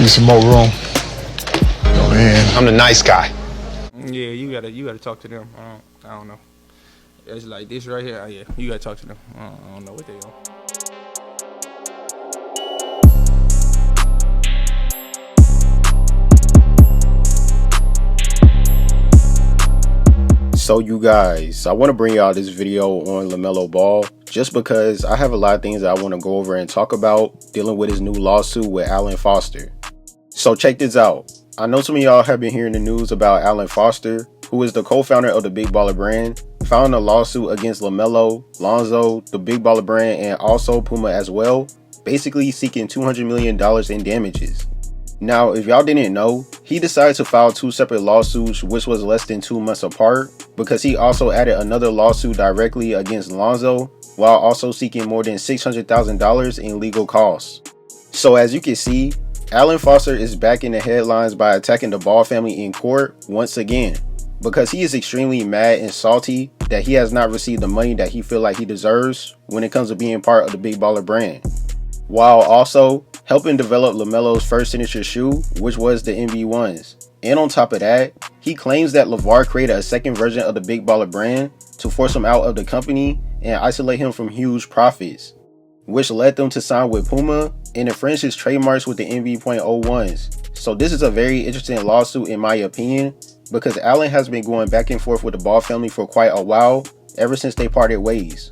Need some more room. Oh man, I'm the nice guy. Yeah, you gotta talk to them. I don't know. It's like this right here. Yeah, you gotta talk to them. I don't know what they are. So you guys, I want to bring y'all this video on LaMelo Ball just because I have a lot of things that I want to go over and talk about dealing with his new lawsuit with Alan Foster. So check this out. I know some of y'all have been hearing the news about Alan Foster, who is the co-founder of the Big Baller brand, filing a lawsuit against LaMelo, Lonzo, the Big Baller brand, and also Puma as well, basically seeking $200 million in damages. Now, if y'all didn't know, he decided to file two separate lawsuits which was less than 2 months apart because he also added another lawsuit directly against Lonzo while also seeking more than $600,000 in legal costs. So as you can see, Alan Foster is back in the headlines by attacking the Ball family in court once again because he is extremely mad and salty that he has not received the money that he feels like he deserves when it comes to being part of the Big Baller brand, while also helping develop LaMelo's first signature shoe, which was the NB1s. And on top of that, he claims that LeVar created a second version of the Big Baller brand to force him out of the company and isolate him from huge profits, which led them to sign with Puma and infringe his trademarks with the NB.01s. So this is a very interesting lawsuit in my opinion, because Alan has been going back and forth with the Ball family for quite a while, ever since they parted ways.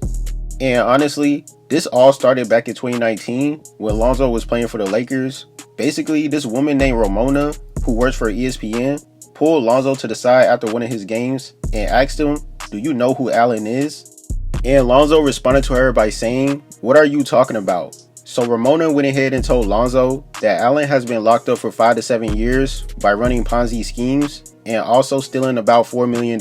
And honestly, this all started back in 2019 when Lonzo was playing for the Lakers. Basically, this woman named Ramona, who works for ESPN, pulled Lonzo to the side after one of his games and asked him, "Do you know who Alan is?" And Lonzo responded to her by saying, "What are you talking about?" So Ramona went ahead and told Lonzo that Alan has been locked up for 5 to 7 years by running Ponzi schemes and also stealing about $4 million.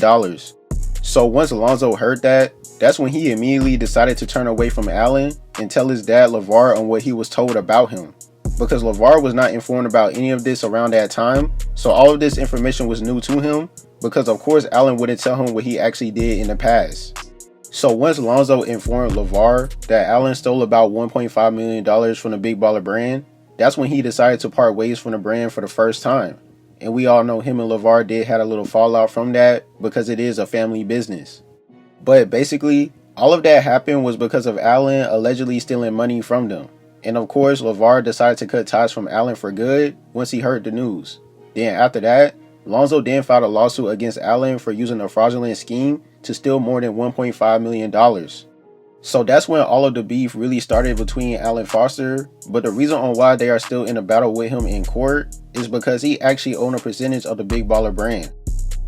So once Lonzo heard that, that's when he immediately decided to turn away from Alan and tell his dad LeVar on what he was told about him, because LeVar was not informed about any of this around that time, so all of this information was new to him, because of course Alan wouldn't tell him what he actually did in the past. So once Lonzo informed LeVar that Alan stole about $1.5 million from the Big Baller brand, that's when he decided to part ways from the brand for the first time. And we all know him and LeVar did have a little fallout from that because it is a family business. But basically, all of that happened was because of Alan allegedly stealing money from them. And of course, LeVar decided to cut ties from Alan for good once he heard the news. Then after that, Lonzo then filed a lawsuit against Alan for using a fraudulent scheme to steal more than $1.5 million. So that's when all of the beef really started between Alan Foster, but the reason on why they are still in a battle with him in court is because he actually owned a percentage of the Big Baller brand.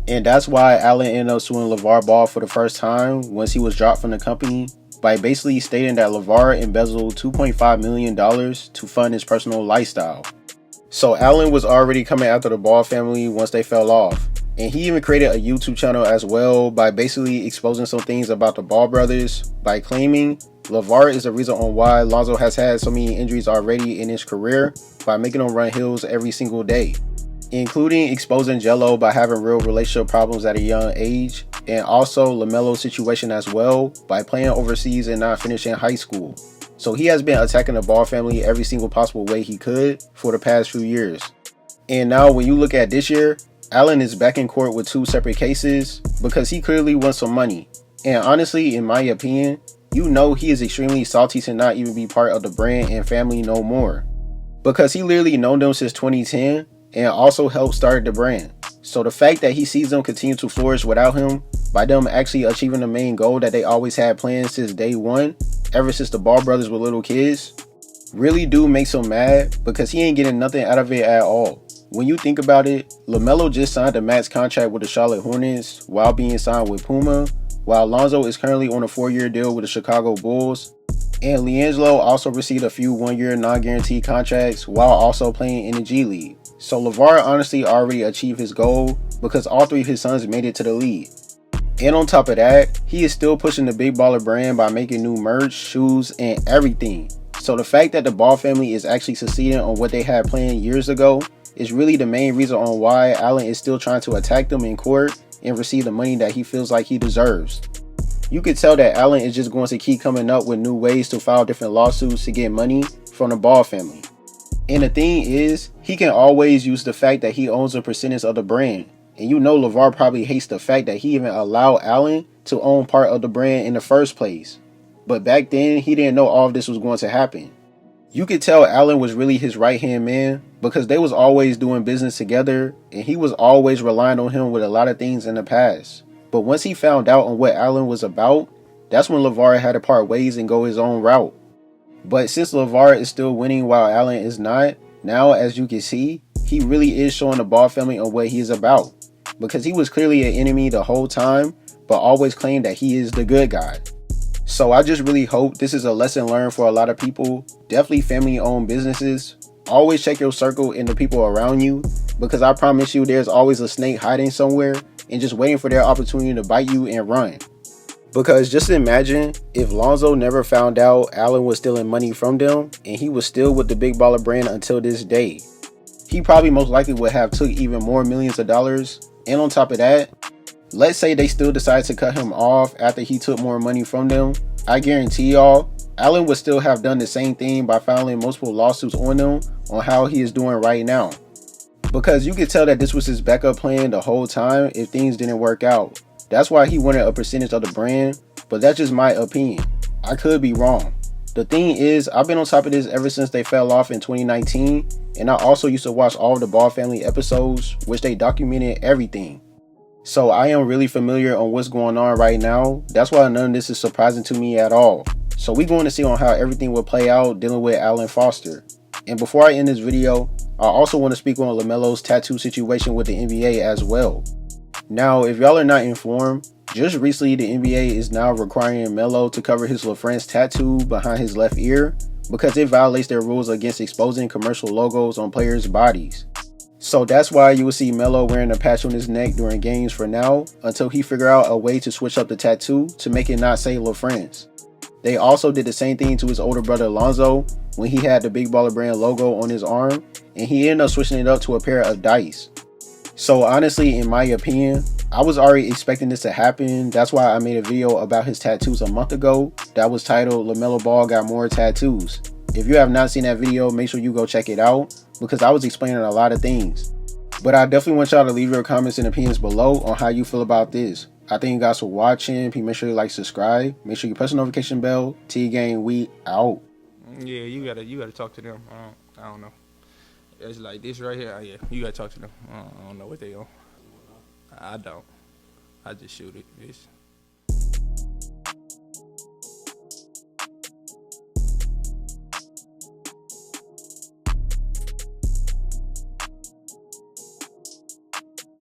And that's why Alan ended up suing LeVar Ball for the first time once he was dropped from the company by basically stating that LeVar embezzled $2.5 million to fund his personal lifestyle. So Alan was already coming after the Ball family once they fell off. And he even created a YouTube channel as well by basically exposing some things about the Ball brothers by claiming LeVar is the reason on why Lonzo has had so many injuries already in his career by making him run hills every single day, including exposing Jello by having real relationship problems at a young age, and also LaMelo's situation as well by playing overseas and not finishing high school. So he has been attacking the Ball family every single possible way he could for the past few years. And now when you look at this year, Alan is back in court with two separate cases because he clearly wants some money. And honestly, in my opinion, you know he is extremely salty to not even be part of the brand and family no more, because he literally known them since 2010 and also helped start the brand. So the fact that he sees them continue to flourish without him, by them actually achieving the main goal that they always had planned since day one, ever since the Ball brothers were little kids, really do makes him mad because he ain't getting nothing out of it at all. When you think about it, LaMelo just signed a max contract with the Charlotte Hornets while being signed with Puma, while Lonzo is currently on a 4-year deal with the Chicago Bulls, and LiAngelo also received a few 1-year non-guaranteed contracts while also playing in the G League. So LeVar honestly already achieved his goal because all three of his sons made it to the league. And on top of that, he is still pushing the Big Baller brand by making new merch, shoes, and everything. So the fact that the Ball family is actually succeeding on what they had planned years ago is really the main reason on why Alan is still trying to attack them in court and receive the money that he feels like he deserves. You could tell that Alan is just going to keep coming up with new ways to file different lawsuits to get money from the Ball family. And the thing is, he can always use the fact that he owns a percentage of the brand. And you know LeVar probably hates the fact that he even allowed Allen to own part of the brand in the first place. But back then, he didn't know all of this was going to happen. You could tell Allen was really his right-hand man because they was always doing business together and he was always relying on him with a lot of things in the past. But once he found out on what Allen was about, that's when LeVar had to part ways and go his own route. But since LeVar is still winning while Allen is not, now as you can see, he really is showing the Ball family on what he is about. Because he was clearly an enemy the whole time, but always claimed that he is the good guy. So I just really hope this is a lesson learned for a lot of people, definitely family-owned businesses. Always check your circle and the people around you, because I promise you there's always a snake hiding somewhere and just waiting for their opportunity to bite you and run. Because just imagine if Lonzo never found out Allen was stealing money from them and he was still with the Big Baller brand until this day. He probably most likely would have took even more millions of dollars. And on top of that, let's say they still decide to cut him off after he took more money from them. I guarantee y'all, Allen would still have done the same thing by filing multiple lawsuits on them on how he is doing right now. Because you could tell that this was his backup plan the whole time if things didn't work out. That's why he wanted a percentage of the brand, but that's just my opinion. I could be wrong. The thing is, I've been on top of this ever since they fell off in 2019, and I also used to watch all of the Ball family episodes, which they documented everything. So I am really familiar on what's going on right now. That's why none of this is surprising to me at all. So we're going to see on how everything will play out dealing with Allen Foster. And before I end this video, I also want to speak on LaMelo's tattoo situation with the NBA as well. Now, if y'all are not informed, just recently the NBA is now requiring Melo to cover his LaFrance tattoo behind his left ear because it violates their rules against exposing commercial logos on players' bodies. So that's why you will see Melo wearing a patch on his neck during games for now until he figure out a way to switch up the tattoo to make it not say LaFrance. They also did the same thing to his older brother Lonzo when he had the Big Baller brand logo on his arm, and he ended up switching it up to a pair of dice. So honestly, in my opinion, I was already expecting this to happen. That's why I made a video about his tattoos a month ago that was titled LaMelo Ball Got More Tattoos. If you have not seen that video, make sure you go check it out because I was explaining a lot of things. But I definitely want y'all to leave your comments and opinions below on how you feel about this. I thank you guys for watching. Please make sure you like, subscribe. Make sure you press the notification bell. T-Gang, we out. Yeah, you gotta talk to them. I don't know. It's like this right here. Yeah, you gotta talk to them. I don't know what they on. I don't. I just shoot it.